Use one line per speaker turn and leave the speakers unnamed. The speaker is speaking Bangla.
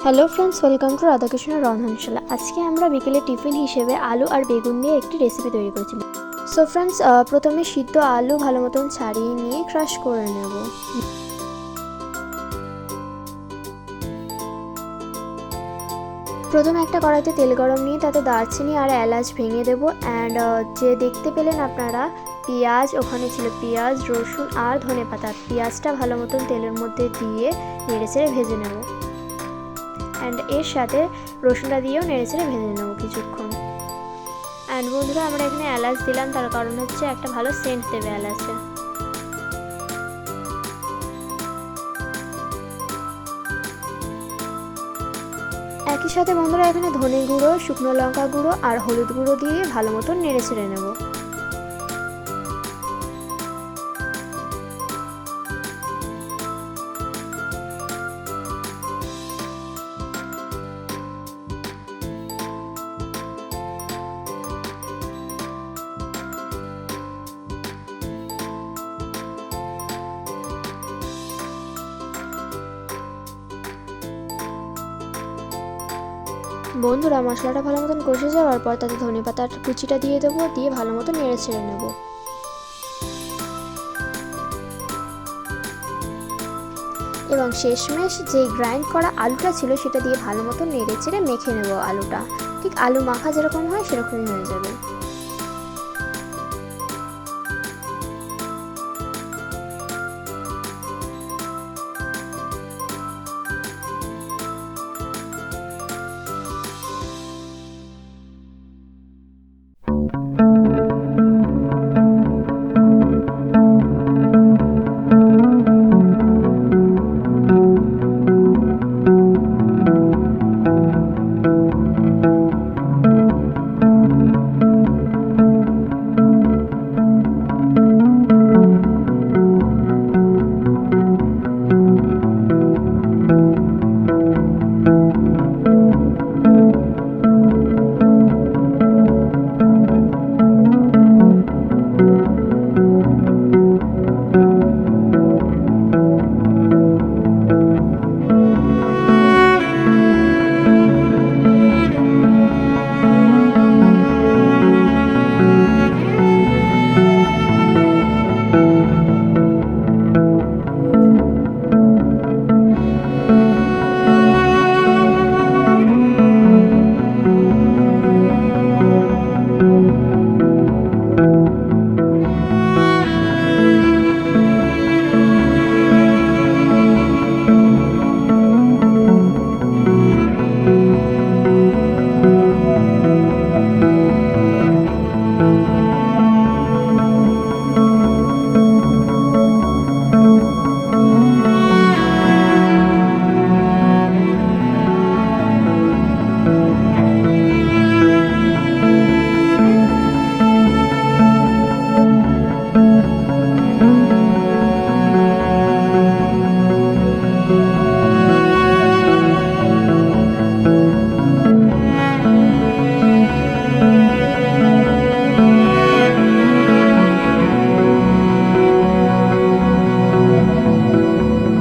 Hello friends, welcome to Radhakrishna Randhanshala. আজকে আমরা বিকেলে টিফিন হিসেবে আলু আর বেগুন দিয়ে একটি রেসিপি তৈরি করেছি। সো ফ্রেন্ডস, প্রথমে সিদ্ধ আলু ভালো মতন ছাড়িয়ে নিয়ে ক্রাশ করে নেব। প্রথমে একটা কড়াইতে তেল গরম নিয়ে তাতে দারচিনি আর এলাচ ভেঙে দেবো। অ্যান্ড যে দেখতে পেলেন আপনারা পেঁয়াজ, ওখানে ছিল পেঁয়াজ, রসুন আর ধনেপাতা। পেঁয়াজটা ভালো মতন তেলের মধ্যে দিয়ে নেড়েচেড়ে ভেজে নেব। অ্যান্ড এর সাথে রসুনটা দিয়েও নেড়েচেড়ে ভেজে নেব কিছুক্ষণ। অ্যান্ড বন্ধুরা, আমরা এখানে এলাচ দিলাম, তার কারণ হচ্ছে একটা ভালো সেন্ট দেবে এলাচে। একই সাথে বন্ধুরা এখানে ধনে গুঁড়ো, শুকনো লঙ্কা গুঁড়ো আর হলুদ গুঁড়ো দিয়ে ভালো মতন নেড়েচেড়ে নেব। বন্ধুরা, মশলাটা ভালো মতন কষে যাওয়ার পর তাতে ধনেপাতার কুচিটা দিয়ে দেবো, দিয়ে ভালো মতন নেড়ে ছেড়ে নেব। এবং শেষমেশ যে গ্রাইন্ড করা আলুটা ছিল সেটা দিয়ে ভালো মতন নেড়ে চেড়ে মেখে নেব আলুটা। ঠিক আলু মাখা যেরকম হয় সেরকমই হয়ে যাবে।